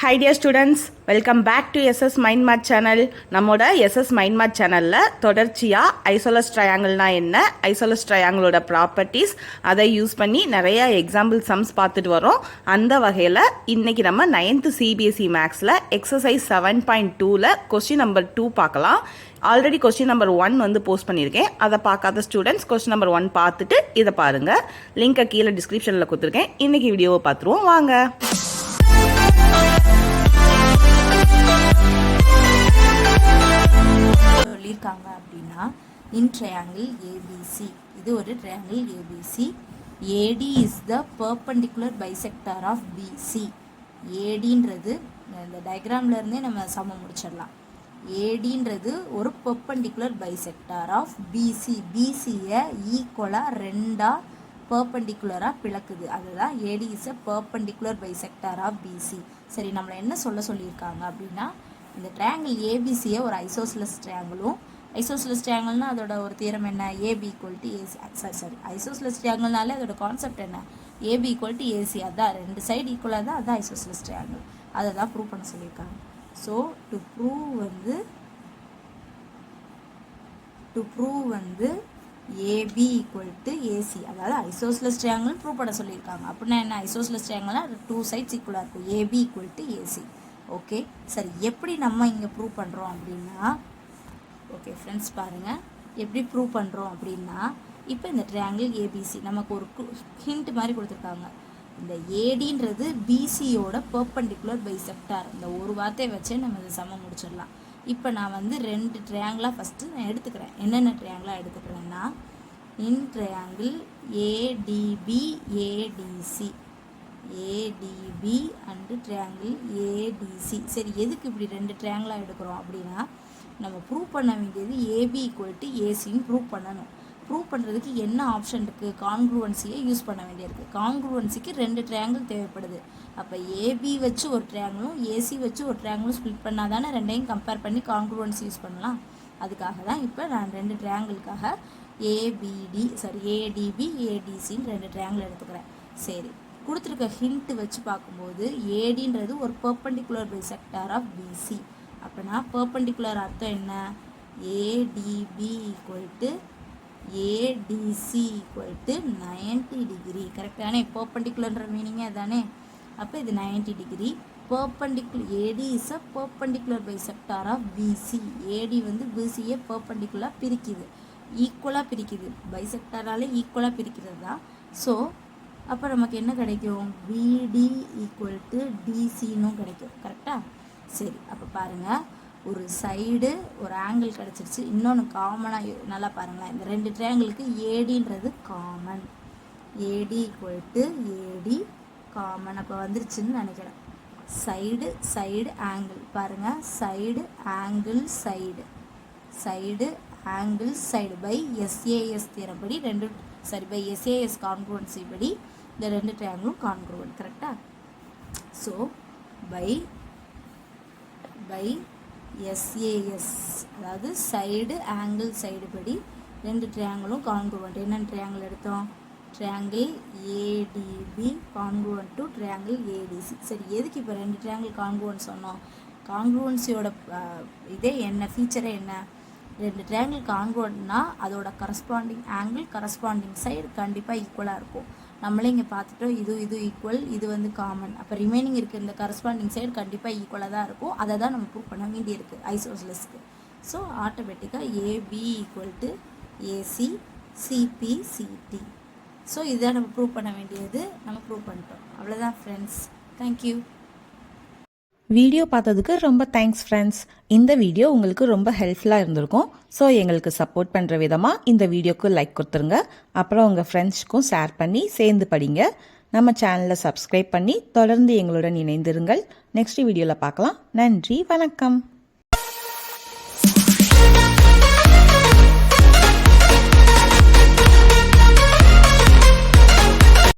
Hi dear students, welcome back to SS Mind Math channel. நம்மோட SS Mind Math channelல தொடர்ச்சியா isosceles ட்ரையாங்கிள்னா என்ன, isosceles ட்ரையாங்கிளோட properties, அதை use பண்ணி நிறைய எக்ஸாம்பிள் சம்ஸ் பார்த்துட்டு வரோம். அந்த வகையில் இன்னைக்கு நம்ம 9th CBSE மேக்ஸில் எக்ஸசைஸ் 7.2ல கொஸ்டின் நம்பர் 2 பார்க்கலாம். ஆல்ரெடி கொஸ்டின் நம்பர் 1 வந்து போஸ்ட் பண்ணியிருக்கேன். அதை பார்க்காத ஸ்டூடெண்ட்ஸ் கொஸ்டின் நம்பர் 1 பார்த்துட்டு இதை பாருங்கள். லிங்கை கீழே டிஸ்கிரிப்ஷனில் கொடுத்துருக்கேன். இன்னைக்கு வீடியோவை பார்த்துருவோம் வாங்க. சொல்லியிருக்காங்க அப்படின்னா இன் ட்ரையாங்கிள் ஏபிசி, இது ஒரு triangle ABC. AD is the perpendicular bisector of BC. ஏடின்றது இந்த டயக்ராம்ல இருந்தே நம்ம சமம் முடிச்சிடலாம். ஏடின்றது ஒரு பெர்பெண்டிகுலர் பைசெக்டார் ஆஃப் பிசி. பிசியை ஈக்குவலாக ரெண்டாக பெர்பெண்டிகுலராக பிளக்குது. அதுதான் AD is a perpendicular bisector of BC. சரி, நம்மளை என்ன சொல்லியிருக்காங்க அப்படின்னா இந்த ட்ரையாங்கிள் ஏபிசியை ஒரு ஐசோஸ்லஸ் ட்ரையாங்கிளும், ஐசோஸ்லஸ் ட்ரையாங்கிள்னால் அதோட ஒரு தியரம் என்ன, AB equal to AC. Sorry, isosceles ட்ரையாங்கிள்னாலே அதோட கான்செப்ட் என்ன, ஏபி ஈக்குவல் டு ஏசி. அதான் ரெண்டு சைடு ஈக்குவலாக தான், அதான் ஐசோஸ்லஸ் ட்ரையாங்கிள். அதை தான் ப்ரூவ் பண்ண சொல்லியிருக்காங்க. ஸோ டு ப்ரூவ் வந்து ஏபி ஈக்குவல் டு ஏசி, அதாவது ஐசோஸ்லஸ் ட்ரையாங்கிள் ப்ரூவ் பண்ண சொல்லியிருக்காங்க. அப்படின்னா என்ன, ஐசோஸ்லஸ் ட்ரையாங்கிள்னால் டூ சைட்ஸ் ஈக்குவலாக இருக்கும், AB equal to AC. Okay, சரி, எப்படி நம்ம இங்கே ப்ரூவ் பண்ணுறோம் அப்படின்னா, ஓகே ஃப்ரெண்ட்ஸ் பாருங்கள் எப்படி ப்ரூவ் பண்ணுறோம் அப்படின்னா, இப்போ இந்த ட்ரையாங்கிள் ஏபிசி நமக்கு ஒரு ஹிண்ட் மாதிரி கொடுத்துருக்காங்க. இந்த ஏடின்றது பிசியோட பெர்பெண்டிகுலர் பைசெக்டார். இந்த ஒரு வார்த்தையை வச்சே நம்ம இதை சமம் முடிச்சிடலாம். இப்போ நான் வந்து ரெண்டு ட்ரையாங்கிளாக ஃபஸ்ட்டு நான் எடுத்துக்கிறேன். என்னென்ன ட்ரையாங்கிளாக எடுத்துக்கிறேன்னா, in triangle ADB ADC, ADB and triangle ADC. சரி, எதுக்கு இப்படி ரெண்டு ட்ரையாங்கிளாக எடுக்கிறோம் அப்படின்னா, நம்ம ப்ரூவ் பண்ண வேண்டியது ஏபி ஈக்குவல் டு ஏசின்னு ப்ரூவ் பண்ணணும். ப்ரூவ் பண்ணுறதுக்கு என்ன ஆப்ஷன் இருக்குது, கான்க்ரூவன்சியை யூஸ் பண்ண வேண்டியிருக்கு. கான்க்ரூவன்சிக்கு ரெண்டு ட்ரையாங்கிள் தேவைப்படுது. அப்போ ஏபி வச்சு ஒரு ட்ரையாங்கிளும் ஏசி வச்சு ஒரு ட்ரையாங்கிளும் ஸ்ப்ளிட் பண்ணால் தானே ரெண்டையும் கம்பேர் பண்ணி கான்க்ரூவன்சி யூஸ் பண்ணலாம். அதுக்காக தான் இப்போ நான் ரெண்டு ட்ரையாங்கிளுக்காக ஏடிபி ஏடிசின்னு ரெண்டு ட்ரையாங்கிள் எடுத்துக்கிறேன். சரி, கொடுத்துருக்க ஹிண்ட் வச்சு பார்க்கும்போது ஏடின்றது ஒரு பெர்பெண்டிகுலர் பைசெக்டார் ஆஃப் பிசி. அப்படின்னா பெர்பெண்டிகுலர் அர்த்தம் என்ன, ADB equal to ADC equal to 90 degree. கரெக்டானே, பெர்பெண்டிகுலர்ன்ற மீனிங்கே அதானே. அப்போ இது 90 degree. Perpendicular AD is a perpendicular bisector of BC. AD வந்து பிசியை பெர்பெண்டிகுலராக பிரிக்குது, ஈக்குவலாக பிரிக்குது. பைசெக்டாராலே ஈக்குவலாக பிரிக்கிறது தான். ஸோ அப்போ நமக்கு என்ன கிடைக்கும், பிடி ஈக்குவல் டு டிசின்னு கிடைக்கும். கரெக்டாக? சரி, அப்போ பாருங்கள், ஒரு சைடு ஒரு ஆங்கிள் கிடச்சிருச்சு. இன்னொன்று காமனாக நல்லா பாருங்களேன், இந்த ரெண்டு ட்ரையாங்கிளுக்கு ஏடின்றது common. AD equal to AD common. அப்போ வந்துருச்சுன்னு நினைக்கிறேன். சைடு ஆங்கிள் பாருங்கள், side angle side by SAS theorem படி பை எஸ்ஏஎஸ் கான்க்ரூவன்சி படி இந்த ரெண்டு ட்ரையாங்கிளும் கான்க்ரூவன்ட். கரெக்டாக? ஸோ பை எஸ்ஏஎஸ், அதாவது சைடு ஆங்கிள் சைடு படி ரெண்டு ட்ரையாங்கிளும் கான்க்ரூவன்ட். என்னென்ன ட்ரையாங்கிள் எடுத்தோம், triangle ADB congruent to triangle ADC. சரி, எதுக்கு இப்போ ரெண்டு ட்ரையாங்கிள் கான்க்ரூவன்ட் சொன்னோம், கான்க்ரூவன்சியோட இதே என்ன, ஃபீச்சரே என்ன, ரெண்டு ட்ரையாங்கிள் கான்க்ரூவன்ட்னா அதோட கரஸ்பாண்டிங் ஆங்கிள் கரஸ்பாண்டிங் சைடு கண்டிப்பாக ஈக்குவலாக இருக்கும். நம்மளே இங்கே பார்த்துட்டோம், இது ஈக்குவல், இது வந்து காமன். அப்போ ரிமைனிங் இருக்குது இந்த கரஸ்பாண்டிங் சைடு கண்டிப்பாக ஈக்குவலாக தான் இருக்கும். அதை தான் நம்ம ப்ரூவ் பண்ண வேண்டி இருக்குது ஐசோஸ்லஸ்க்கு. ஸோ ஆட்டோமேட்டிக்காக AB equal to AC CB CD. So இதை நம்ம ப்ரூவ் பண்ண வேண்டியது, நம்ம ப்ரூவ் பண்ணிட்டோம். அவ்வளோதான் ஃப்ரெண்ட்ஸ், தேங்க்யூ. வீடியோ பார்த்ததுக்கு ரொம்ப தேங்க்ஸ் ஃப்ரெண்ட்ஸ். இந்த வீடியோ உங்களுக்கு ரொம்ப ஹெல்ப்ஃபுல்லாக இருந்திருக்கும். ஸோ எங்களுக்கு சப்போர்ட் பண்ணுற விதமாக இந்த வீடியோக்கு லைக் கொடுத்துருங்க. அப்புறம் உங்கள் ஃப்ரெண்ட்ஸ்க்கும் ஷேர் பண்ணி சேர்ந்து படிங்க. நம்ம சேனலை சப்ஸ்கிரைப் பண்ணி தொடர்ந்து எங்களுடன் இணைந்திருங்கள். நெக்ஸ்ட் வீடியோவில் பார்க்கலாம். நன்றி, வணக்கம்.